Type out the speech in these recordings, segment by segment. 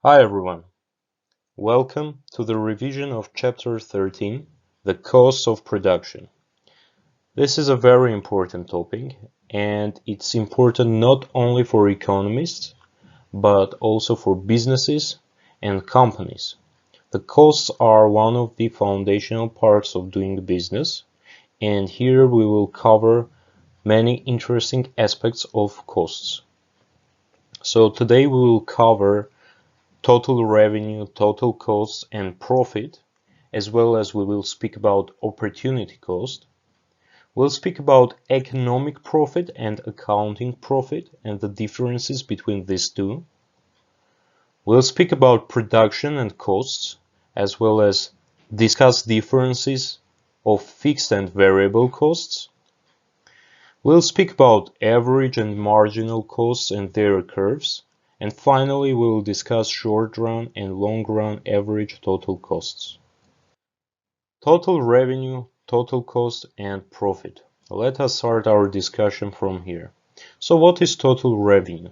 Hi everyone, welcome to the revision of Chapter 13, the costs of production. This is a very important topic and it's important not only for economists but also for businesses and companies. The costs are one of the foundational parts of doing business, and here we will cover many interesting aspects of costs. So today we will cover total revenue, total costs, and profit, as well as we will speak about opportunity cost. We'll speak about economic profit and accounting profit and the differences between these two. We'll speak about production and costs, as well as discuss differences of fixed and variable costs. We'll speak about average and marginal costs and their curves. And finally, we will discuss short-run and long-run average total costs. Total revenue, total cost, and profit. Let us start our discussion from here. So what is total revenue?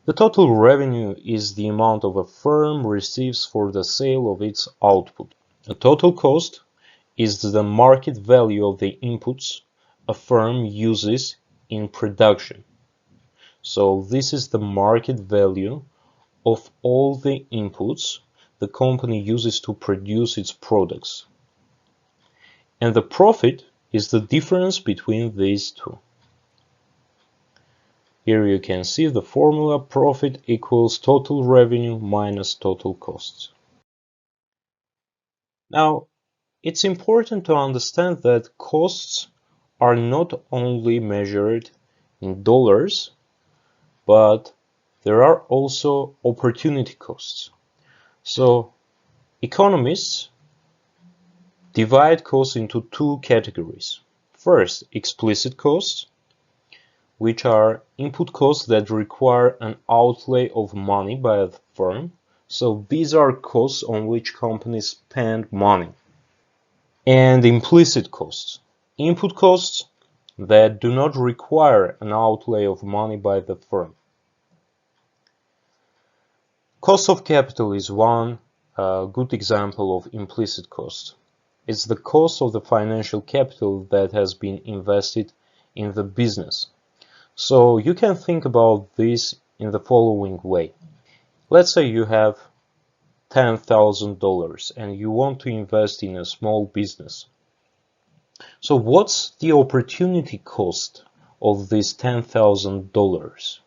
The total revenue is the amount a firm receives for the sale of its output. The total cost is the market value of the inputs a firm uses in production. So this is the market value of all the inputs the company uses to produce its products. And the profit is the difference between these two. Here you can see the formula: profit equals total revenue minus total costs. Now, it's important to understand that costs are not only measured in dollars, but there are also opportunity costs. So economists divide costs into two categories. First, explicit costs, which are input costs that require an outlay of money by a firm. So these are costs on which companies spend money. And implicit costs, input costs that do not require an outlay of money by the firm. Cost of capital is one good example of implicit cost. It's the cost of the financial capital that has been invested in the business. So you can think about this in the following way. Let's say you have $10,000 and you want to invest in a small business. So what's the opportunity cost of this $10,000?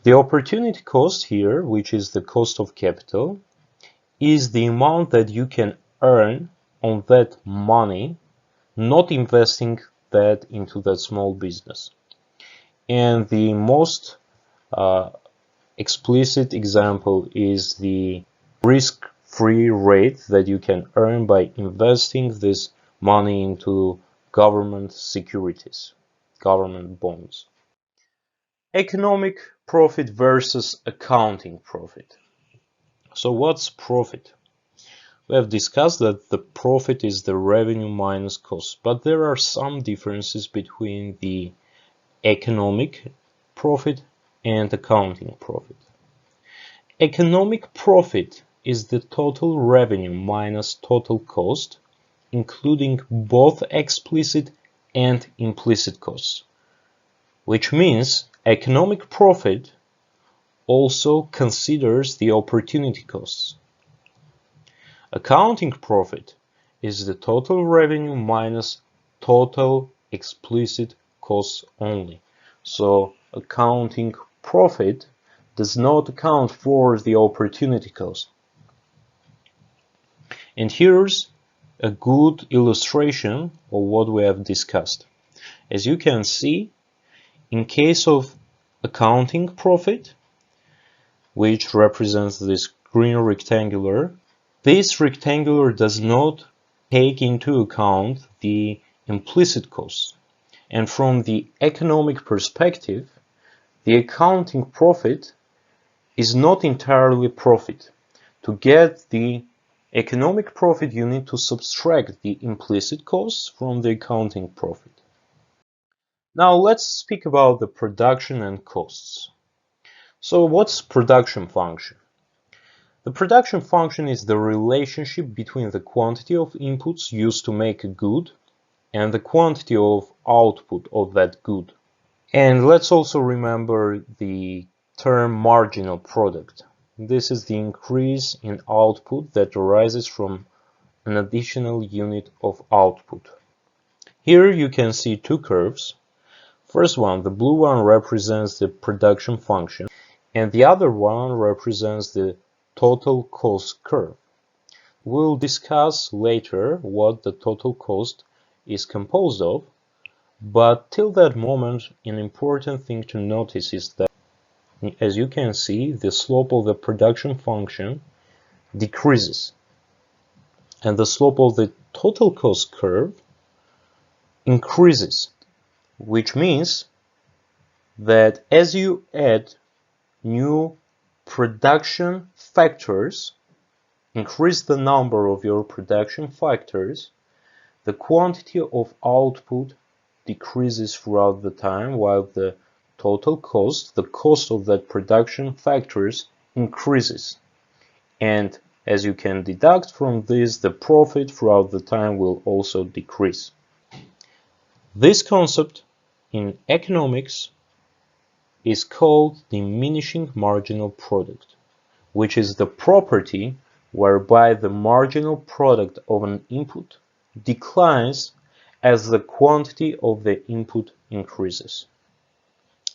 The opportunity cost here, which is the cost of capital, is the amount that you can earn on that money, not investing that into that small business. And the most explicit example is the risk-free rate that you can earn by investing this money into government securities, government bonds. Economic profit versus accounting profit. So what's profit? We have discussed that the profit is the revenue minus cost, but there are some differences between the economic profit and accounting profit. Economic profit is the total revenue minus total cost, including both explicit and implicit costs, which means economic profit also considers the opportunity costs. Accounting profit is the total revenue minus total explicit costs only. So accounting profit does not account for the opportunity cost. And here's a good illustration of what we have discussed. As you can see, in case of accounting profit, which represents this green rectangular, this rectangular does not take into account the implicit costs. And from the economic perspective, the accounting profit is not entirely profit. To get the economic profit, you need to subtract the implicit costs from the accounting profit. Now let's speak about the production and costs. So what's production function? The production function is the relationship between the quantity of inputs used to make a good and the quantity of output of that good. And let's also remember the term marginal product. This is the increase in output that arises from an additional unit of output. Here you can see two curves. First one, the blue one, represents the production function, and the other one represents the total cost curve. We'll discuss later what the total cost is composed of, but till that moment, an important thing to notice is that, as you can see, the slope of the production function decreases, and the slope of the total cost curve increases, which means that as you add new production factors, increase the number of your production factors, the quantity of output decreases throughout the time, while the total cost, the cost of that production factors, increases. And as you can deduct from this, the profit throughout the time will also decrease. This concept in economics is called diminishing marginal product, which is the property whereby the marginal product of an input declines as the quantity of the input increases.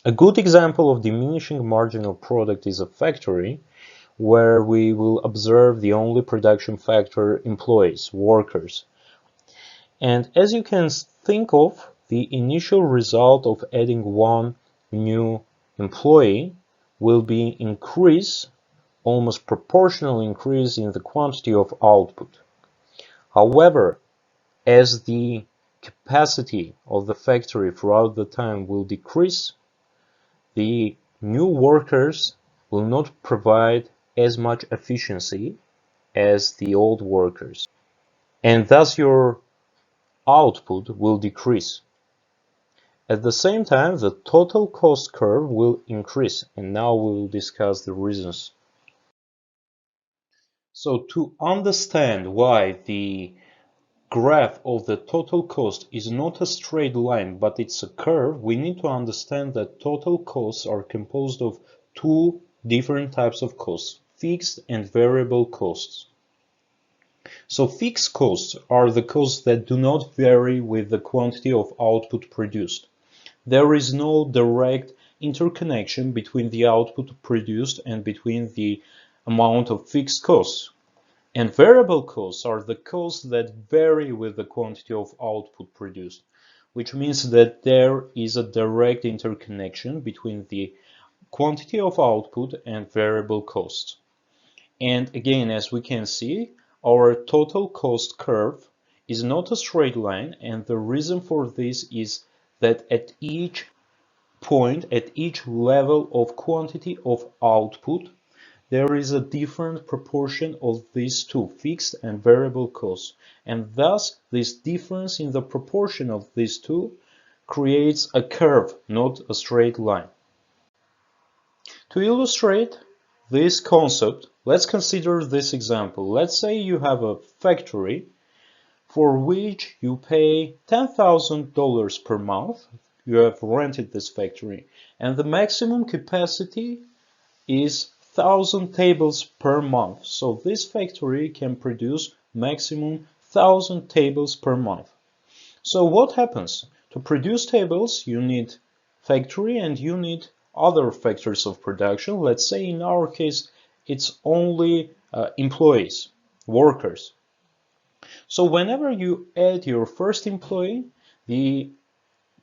A good example of diminishing marginal product is a factory where we will observe the only production factor employees, workers. And as you can think of, the initial result of adding one new employee will be almost proportional increase in the quantity of output. However, as the capacity of the factory throughout the time will decrease, the new workers will not provide as much efficiency as the old workers, and thus your output will decrease. At the same time, the total cost curve will increase, and now we will discuss the reasons. So to understand why the graph of the total cost is not a straight line, but it's a curve, we need to understand that total costs are composed of two different types of costs, fixed and variable costs. So fixed costs are the costs that do not vary with the quantity of output produced. There is no direct interconnection between the output produced and between the amount of fixed costs. And variable costs are the costs that vary with the quantity of output produced, which means that there is a direct interconnection between the quantity of output and variable costs. And again, as we can see, our total cost curve is not a straight line, and the reason for this is that at each point, at each level of quantity of output, there is a different proportion of these two, fixed and variable costs, and thus this difference in the proportion of these two creates a curve, not a straight line. To illustrate this concept, let's consider this example. Let's say you have a factory for which you pay $10,000 per month. You have rented this factory, and the maximum capacity is 1,000 tables per month. So this factory can produce maximum 1,000 tables per month. So what happens? To produce tables, you need factory and you need other factors of production. Let's say in our case, it's only employees, workers. So whenever you add your first employee, the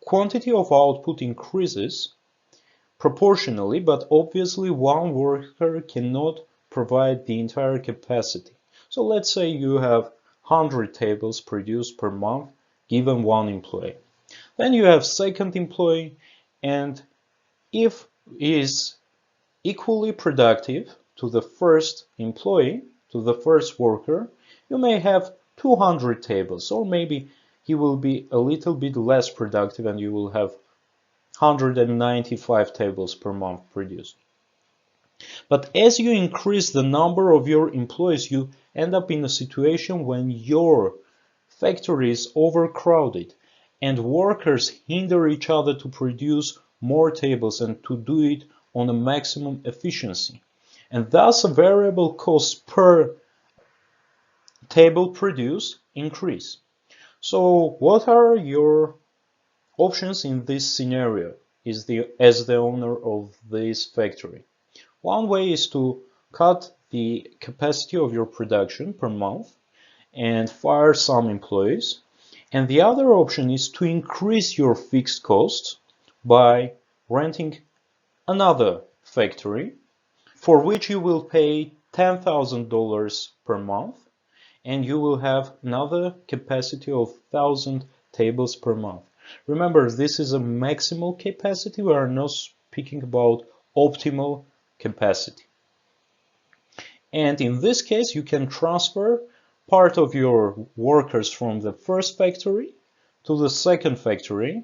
quantity of output increases proportionally, but obviously one worker cannot provide the entire capacity. So let's say you have 100 tables produced per month given one employee. Then you have second employee, and if he is equally productive to the first employee, to the first worker, you may have 200 tables, or maybe he will be a little bit less productive and you will have 195 tables per month produced. But as you increase the number of your employees, you end up in a situation when your factory is overcrowded and workers hinder each other to produce more tables and to do it on a maximum efficiency. And thus a variable cost per table produced increase. So what are your options in this scenario as the owner of this factory? One way is to cut the capacity of your production per month and fire some employees. And the other option is to increase your fixed costs by renting another factory for which you will pay $10,000 per month and you will have another capacity of 1,000 tables per month. Remember, this is a maximal capacity. We are not speaking about optimal capacity. And in this case, you can transfer part of your workers from the first factory to the second factory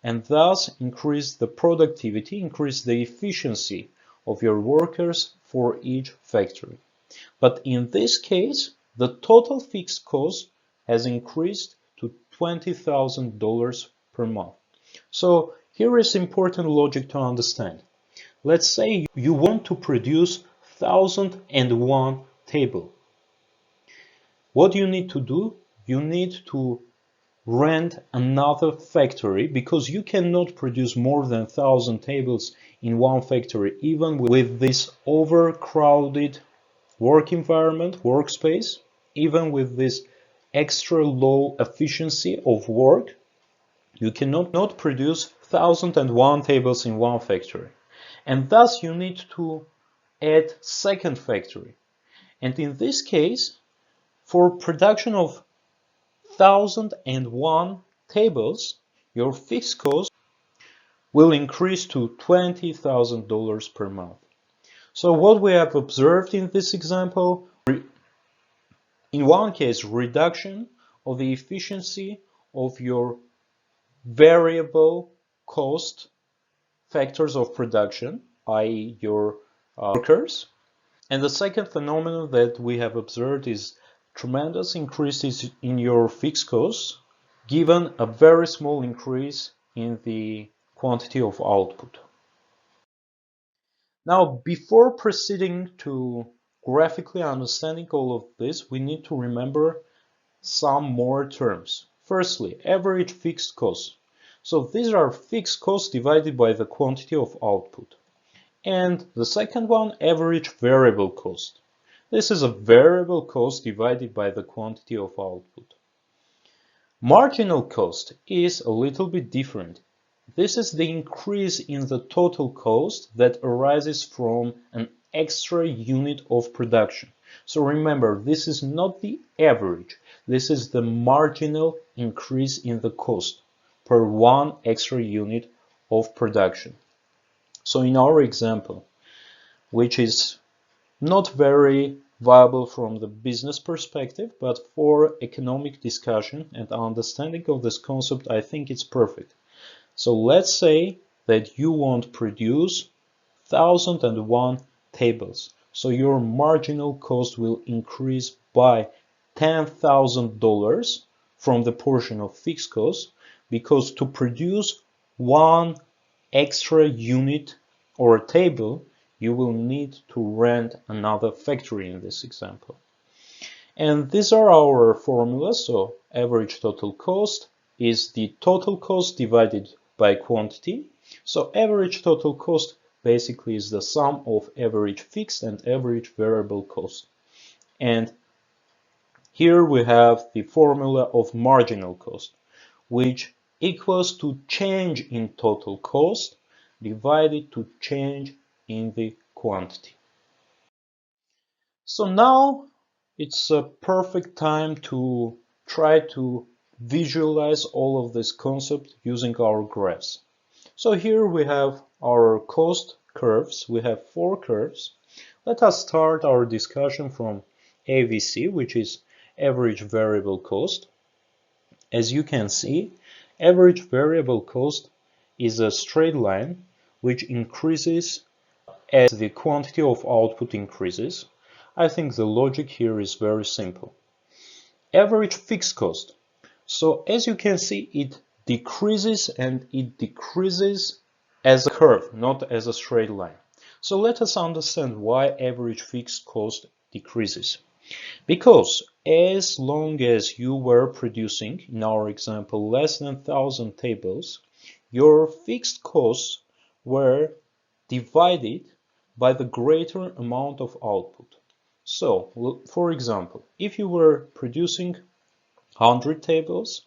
and thus increase the productivity, increase the efficiency of your workers for each factory. But in this case, the total fixed cost has increased to $20,000 per month. So here is important logic to understand. Let's say you want to produce 1,001 table. What do you need to do? You need to rent another factory because you cannot produce more than 1,000 tables in one factory, even with this overcrowded work environment, workspace, even with this extra low efficiency of work. You cannot produce 1,001 tables in one factory. And thus you need to add second factory. And in this case, for production of 1,001 tables, your fixed cost will increase to $20,000 per month. So what we have observed in this example, in one case, reduction of the efficiency of your variable cost factors of production, i.e. your workers. And the second phenomenon that we have observed is tremendous increases in your fixed costs, given a very small increase in the quantity of output. Now, before proceeding to graphically understanding all of this, we need to remember some more terms. Firstly, average fixed cost. So these are fixed costs divided by the quantity of output. And the second one, average variable cost. This is a variable cost divided by the quantity of output. Marginal cost is a little bit different. This is the increase in the total cost that arises from an extra unit of production. So remember, this is not the average. This is the marginal increase in the cost per one extra unit of production. So in our example, which is not very viable from the business perspective, but for economic discussion and understanding of this concept, I think it's perfect. So let's say that you want to produce 1,001 tables. So your marginal cost will increase by $10,000 from the portion of fixed cost, because to produce one extra unit or table, you will need to rent another factory in this example. And these are our formulas. So average total cost is the total cost divided by quantity. So average total cost basically is the sum of average fixed and average variable cost. And here we have the formula of marginal cost, which equals to change in total cost divided to change in the quantity. So now it's a perfect time to try to visualize all of this concept using our graphs. So here we have our cost curves. We have four curves. Let us start our discussion from AVC, which is average variable cost. As you can see, average variable cost is a straight line which increases as the quantity of output increases, I think the logic here is very simple. Average fixed cost. So as you can see, it decreases and it decreases as a curve, not as a straight line. So let us understand why average fixed cost decreases. Because as long as you were producing, in our example, less than 1,000 tables, your fixed costs were divided by the greater amount of output. So, for example, if you were producing 100 tables,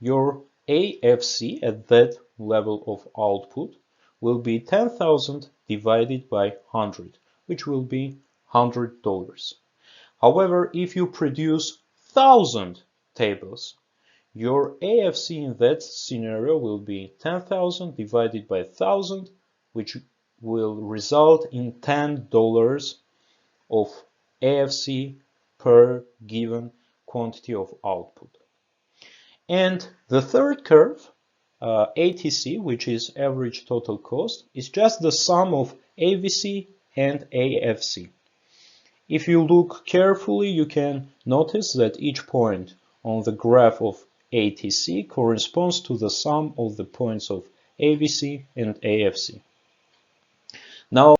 your AFC at that level of output will be 10,000 divided by 100, which will be $100. However, if you produce 1,000 tables, your AFC in that scenario will be 10,000 divided by 1,000, which will result in $10 of AFC per given quantity of output. And the third curve, ATC, which is average total cost, is just the sum of AVC and AFC. If you look carefully, you can notice that each point on the graph of ATC corresponds to the sum of the points of AVC and AFC. Now,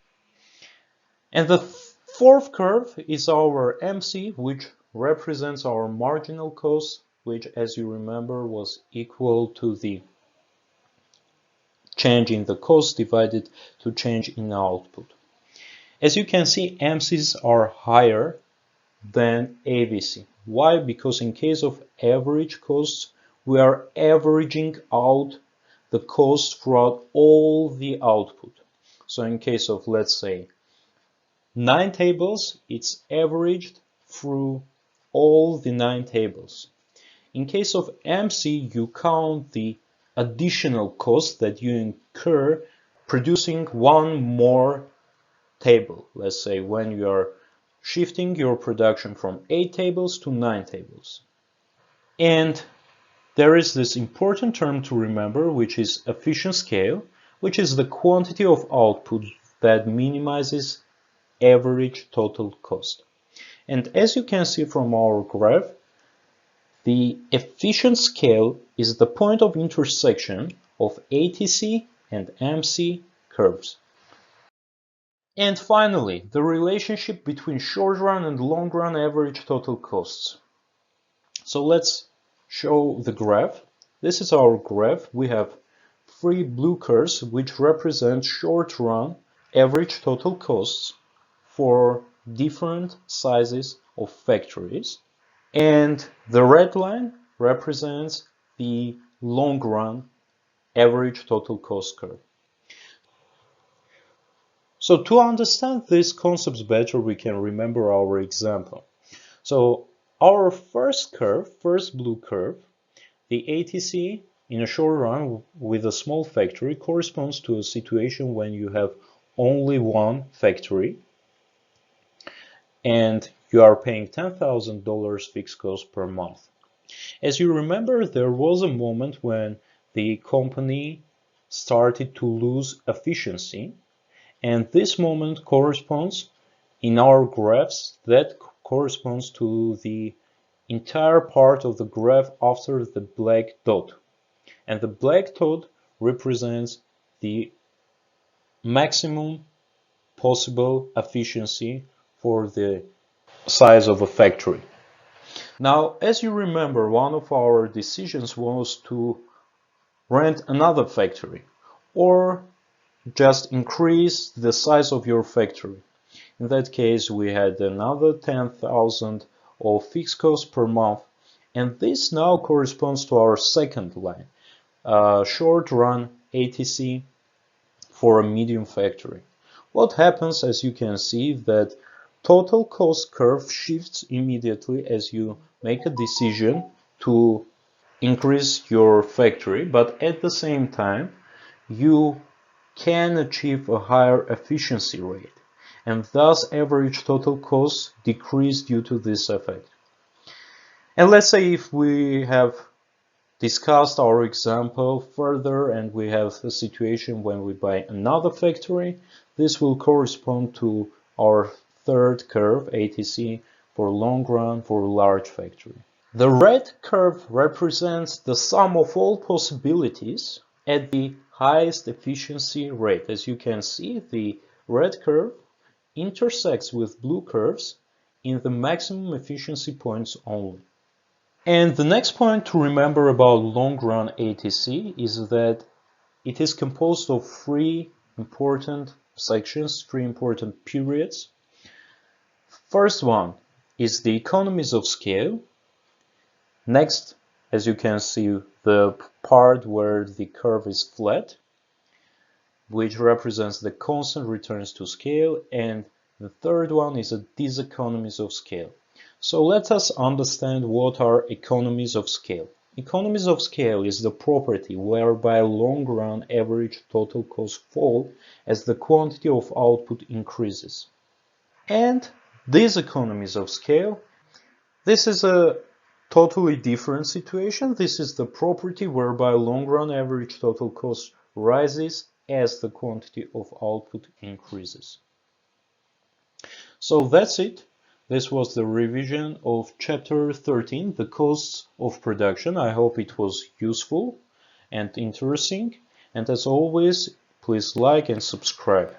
and the fourth curve is our MC, which represents our marginal cost, which, as you remember, was equal to the change in the cost divided to change in output. As you can see, MCs are higher than AVC. Why? Because in case of average costs, we are averaging out the cost throughout all the output. So in case of, let's say, 9 tables, it's averaged through all the 9 tables. In case of MC, you count the additional cost that you incur producing one more table. Let's say when you are shifting your production from 8 tables to 9 tables. And there is this important term to remember, which is efficient scale, which is the quantity of output that minimizes average total cost. And as you can see from our graph, the efficient scale is the point of intersection of ATC and MC curves. And finally, the relationship between short-run and long-run average total costs. So let's show the graph. This is our graph. We have 3 blue curves which represent short-run average total costs for different sizes of factories. And the red line represents the long-run average total cost curve. So to understand these concepts better, we can remember our example. So our first blue curve, the ATC in a short run with a small factory corresponds to a situation when you have only one factory and you are paying $10,000 fixed cost per month. As you remember, there was a moment when the company started to lose efficiency, and this moment corresponds, in our graphs, that corresponds to the entire part of the graph after the black dot. And the black dot represents the maximum possible efficiency for the size of a factory. Now, as you remember, one of our decisions was to rent another factory or just increase the size of your factory. In that case, we had another 10,000 of fixed cost per month, and this now corresponds to our second line, short run ATC for a medium factory. What happens, as you can see, that total cost curve shifts immediately as you make a decision to increase your factory, but at the same time you can achieve a higher efficiency rate, and thus average total costs decrease due to this effect. And let's say if we have discussed our example further and we have a situation when we buy another factory, this will correspond to our third curve, ATC, for long run for large factory. The red curve represents the sum of all possibilities at the highest efficiency rate. As you can see, the red curve intersects with blue curves in the maximum efficiency points only. And the next point to remember about long-run ATC is that it is composed of three important sections, three important periods. First one is the economies of scale. Next, as you can see, the part where the curve is flat, which represents the constant returns to scale, and the third one is a diseconomies of scale. So let us understand what are economies of scale. Economies of scale is the property whereby long-run average total costs fall as the quantity of output increases. And these economies of scale, this is a totally different situation. This is the property whereby long-run average total cost rises as the quantity of output increases. So that's it. This was the revision of chapter 13, the costs of production. I hope it was useful and interesting. And as always, please like and subscribe.